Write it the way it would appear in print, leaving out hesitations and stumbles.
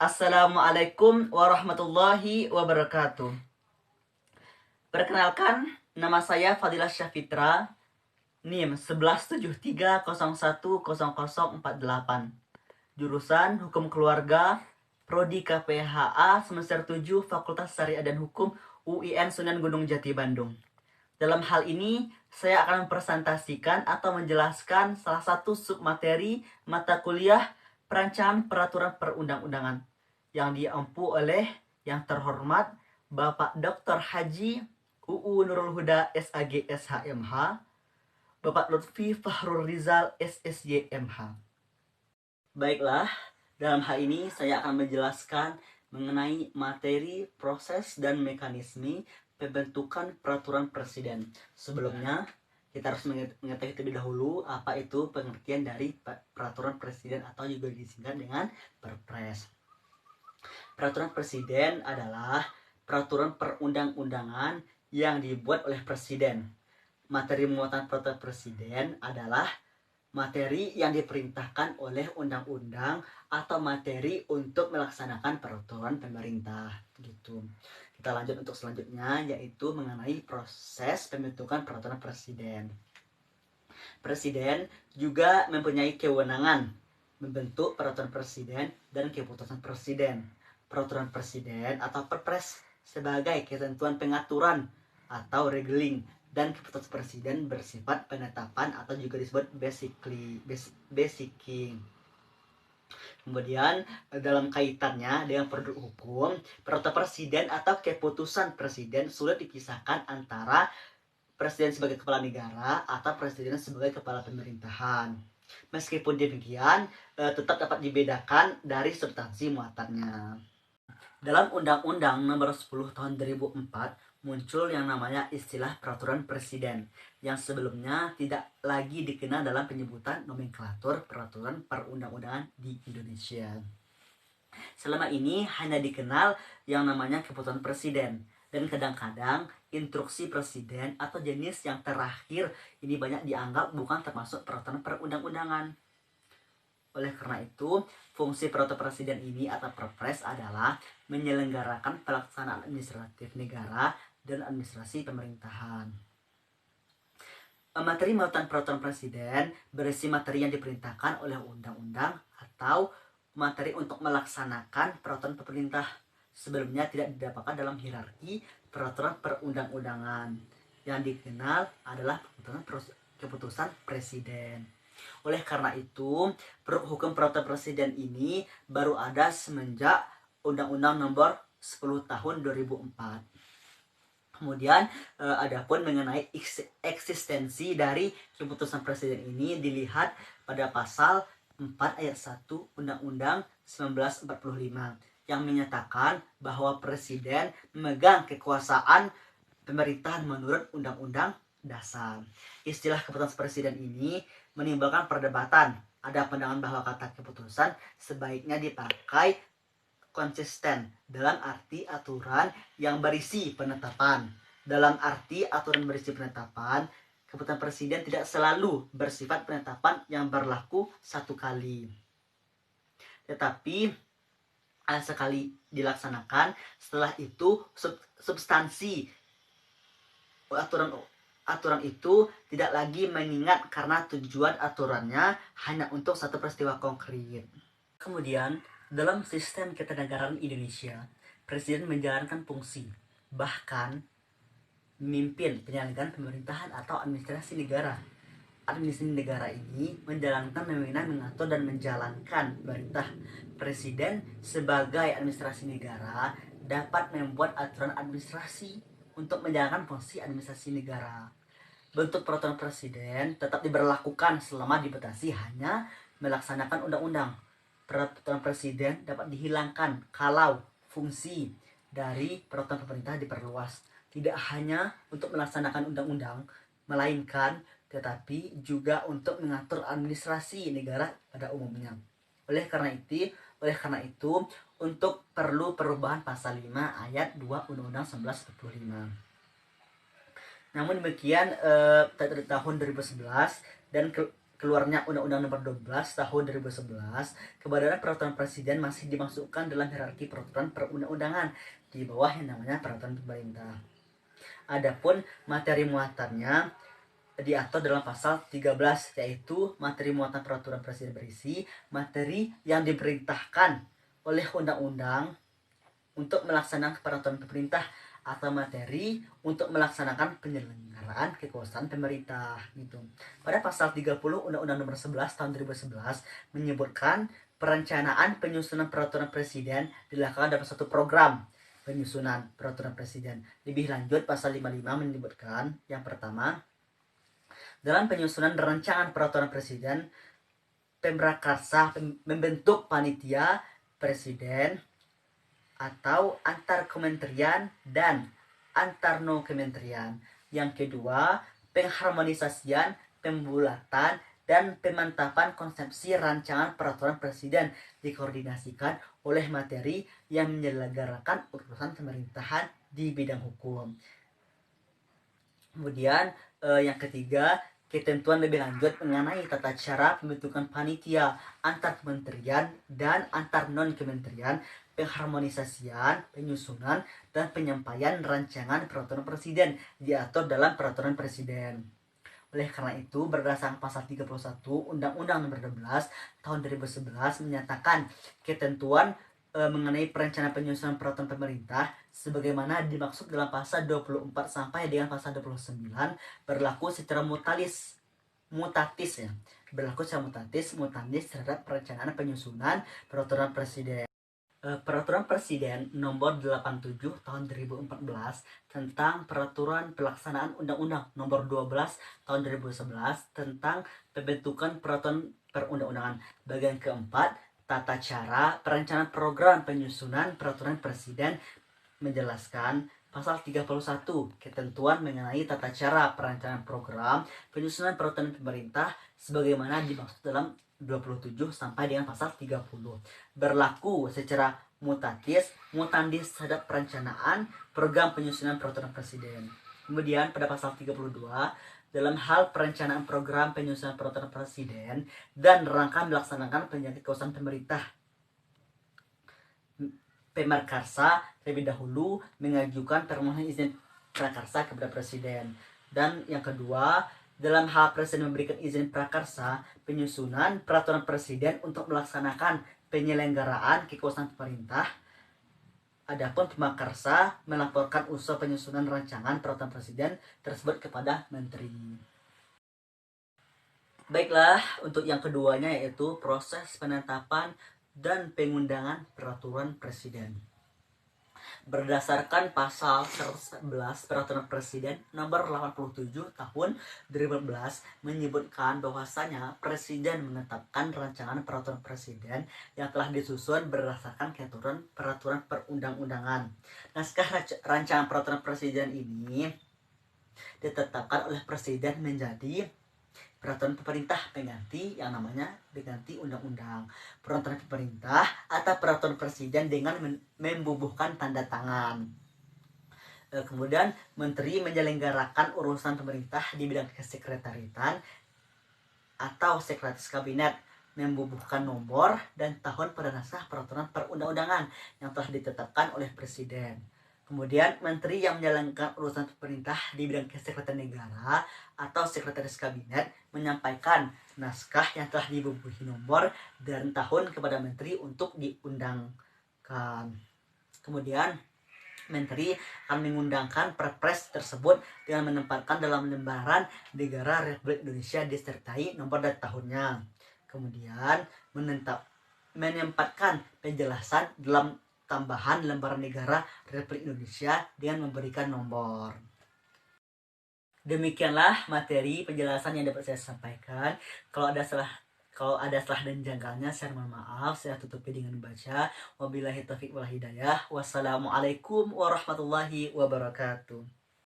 Assalamualaikum warahmatullahi wabarakatuh. Perkenalkan, nama saya Fadilah Syafitra, NIM 1173010048. Jurusan Hukum Keluarga, Prodi KPHA semester 7, Fakultas Syariah dan Hukum UIN Sunan Gunung Jati Bandung. Dalam hal ini, saya akan mempresentasikan atau menjelaskan salah satu submateri mata kuliah Perancangan Peraturan Perundang-undangan yang diampu oleh yang terhormat Bapak Dr. Haji UU Nurul Huda SAG SHMH, Bapak Lutfi Fahrul Rizal SSY MH. Baiklah, dalam hal ini saya akan menjelaskan mengenai materi, proses, dan mekanisme pembentukan peraturan presiden. Sebelumnya, kita harus mengetahui terlebih dahulu apa itu pengertian dari peraturan presiden atau juga disingkat dengan Perpres. Peraturan presiden adalah peraturan perundang-undangan yang dibuat oleh presiden. Materi muatan peraturan presiden adalah materi yang diperintahkan oleh undang-undang atau materi untuk melaksanakan peraturan pemerintah gitu. Kita lanjut untuk selanjutnya, yaitu mengenai proses pembentukan peraturan presiden. Presiden juga mempunyai kewenangan membentuk peraturan presiden dan keputusan presiden. Peraturan presiden atau Perpres sebagai ketentuan pengaturan atau regeling, dan keputusan presiden bersifat penetapan atau juga disebut basicking. Kemudian dalam kaitannya dengan produk hukum, peraturan presiden atau keputusan presiden sulit dipisahkan antara presiden sebagai kepala negara atau presiden sebagai kepala pemerintahan. Meskipun demikian, tetap dapat dibedakan dari substansi muatannya. Dalam Undang-Undang Nomor 10 Tahun 2004 muncul yang namanya istilah peraturan presiden yang sebelumnya tidak lagi dikenal dalam penyebutan nomenklatur peraturan perundang-undangan di Indonesia. Selama ini hanya dikenal yang namanya keputusan presiden, dan kadang-kadang instruksi presiden atau jenis yang terakhir ini banyak dianggap bukan termasuk peraturan perundang-undangan. Oleh karena itu, fungsi peraturan presiden ini atau Perpres adalah menyelenggarakan pelaksanaan administratif negara dan administrasi pemerintahan. Materi muatan peraturan presiden berisi materi yang diperintahkan oleh undang-undang atau materi untuk melaksanakan peraturan pemerintah. Sebelumnya tidak didapatkan dalam hierarki peraturan perundang-undangan. Yang dikenal adalah keputusan presiden. Oleh karena itu, hukum peraturan presiden ini baru ada semenjak Undang-Undang Nomor 10 Tahun 2004. Kemudian adapun mengenai eksistensi dari keputusan presiden ini dilihat pada pasal 4 ayat 1 Undang-Undang 1945 yang menyatakan bahwa presiden memegang kekuasaan pemerintahan menurut Undang-Undang Dasar. Istilah keputusan presiden ini menimbulkan perdebatan. Ada pandangan bahwa kata keputusan sebaiknya dipakai konsisten dalam arti aturan yang berisi penetapan. Dalam arti aturan berisi penetapan, keputusan presiden tidak selalu bersifat penetapan yang berlaku satu kali, tetapi sekali dilaksanakan, setelah itu substansi aturan itu tidak lagi mengingat karena tujuan aturannya hanya untuk satu peristiwa konkret. Kemudian, dalam sistem ketenagaran Indonesia, presiden menjalankan fungsi, bahkan memimpin penyelenggaraan pemerintahan atau administrasi negara. Administrasi negara ini menjalankan, memenang, mengatur, dan menjalankan pemerintah. Presiden sebagai administrasi negara dapat membuat aturan administrasi untuk menjalankan fungsi administrasi negara. Bentuk peraturan presiden tetap diberlakukan selama dibatasi hanya melaksanakan undang-undang. Peraturan presiden dapat dihilangkan kalau fungsi dari peraturan pemerintah diperluas, tidak hanya untuk melaksanakan undang-undang, melainkan tetapi juga untuk mengatur administrasi negara pada umumnya. Oleh karena itu, untuk perlu perubahan pasal 5 ayat 2 Undang-Undang 1945. Namun demikian, pada tahun 2011 dan keluarnya Undang-Undang Nomor 12 Tahun 2011, keberadaan peraturan presiden masih dimasukkan dalam hierarki peraturan perundang-undangan di bawah yang namanya peraturan pemerintah. Adapun materi muatannya diatur dalam pasal 13, yaitu materi muatan peraturan presiden berisi materi yang diperintahkan oleh undang-undang untuk melaksanakan peraturan pemerintah atau materi untuk melaksanakan penyelenggaraan kekuasaan pemerintah gitu. Pada pasal 30 Undang-Undang Nomor 11 Tahun 2011 menyebutkan perencanaan penyusunan peraturan presiden dilakukan dalam satu program penyusunan peraturan presiden. Lebih lanjut pasal 55 menyebutkan yang pertama, dalam penyusunan rancangan peraturan presiden, Pemrakarsa membentuk panitia presiden atau antar kementerian dan antar non kementerian. Yang kedua, pengharmonisasian, pembulatan, dan pemantapan konsepsi rancangan peraturan presiden dikoordinasikan oleh materi yang menyelenggarakan urusan pemerintahan di bidang hukum. Kemudian yang ketiga, ketentuan lebih lanjut mengenai tata cara pembentukan panitia antar kementerian dan antar non kementerian, pengharmonisasian, penyusunan, dan penyampaian rancangan peraturan presiden diatur dalam peraturan presiden. Oleh karena itu, berdasarkan pasal 31 Undang-Undang Nomor 12 Tahun 2011 menyatakan ketentuan mengenai perencanaan penyusunan peraturan pemerintah sebagaimana dimaksud dalam pasal 24 sampai dengan pasal 29 berlaku secara mutatis ya. Berlaku secara mutatis terhadap perencanaan penyusunan peraturan presiden. Peraturan Presiden Nomor 87 Tahun 2014 tentang Peraturan Pelaksanaan Undang-Undang Nomor 12 Tahun 2011 tentang pembentukan peraturan perundang-undangan. Bagian keempat, tata cara perencanaan program penyusunan peraturan presiden menjelaskan pasal 31 ketentuan mengenai tata cara perencanaan program penyusunan peraturan pemerintah sebagaimana dimaksud dalam 27 sampai dengan pasal 30 berlaku secara mutandis terhadap perencanaan program penyusunan peraturan presiden. Kemudian pada pasal 32 dalam hal perencanaan program penyusunan peraturan presiden dan rangka melaksanakan penyakit kekuasaan pemerintah, Pemrakarsa terlebih dahulu mengajukan permohonan izin prakarsa kepada presiden. Dan yang kedua, dalam hal presiden memberikan izin prakarsa penyusunan peraturan presiden untuk melaksanakan penyelenggaraan kekuasaan pemerintah, adapun Pemrakarsa melaporkan usul penyusunan rancangan peraturan presiden tersebut kepada menteri. Baiklah, untuk yang keduanya yaitu proses penetapan dan pengundangan peraturan presiden. Berdasarkan pasal 111 Peraturan Presiden Nomor 87 Tahun 2014 menyebutkan bahwasanya Presiden menetapkan rancangan peraturan presiden yang telah disusun berdasarkan peraturan perundang-undangan. Naskah rancangan peraturan presiden ini ditetapkan oleh Presiden menjadi peraturan pemerintah pengganti yang namanya diganti undang-undang. Peraturan pemerintah atau peraturan presiden dengan membubuhkan tanda tangan. Kemudian menteri menyelenggarakan urusan pemerintah di bidang kesekretariatan atau sekretaris kabinet, membubuhkan nomor dan tahun pada naskah peraturan perundang-undangan yang telah ditetapkan oleh presiden. Kemudian menteri yang menjalankan urusan pemerintah di bidang kesekretariatan negara atau sekretaris kabinet menyampaikan naskah yang telah dibubuhi nomor dan tahun kepada menteri untuk diundangkan. Kemudian menteri akan mengundangkan perpres tersebut dengan menempatkan dalam lembaran negara Republik Indonesia disertai nomor dan tahunnya. Kemudian menempatkan penjelasan dalam tambahan lembaran negara Republik Indonesia dengan memberikan nomor. Demikianlah materi penjelasan yang dapat saya sampaikan. Kalau ada salah dan janggalnya, saya mohon maaf. Saya tutupi dengan membaca wabillahi taufiq wal hidayah. Wassalamualaikum warahmatullahi wabarakatuh.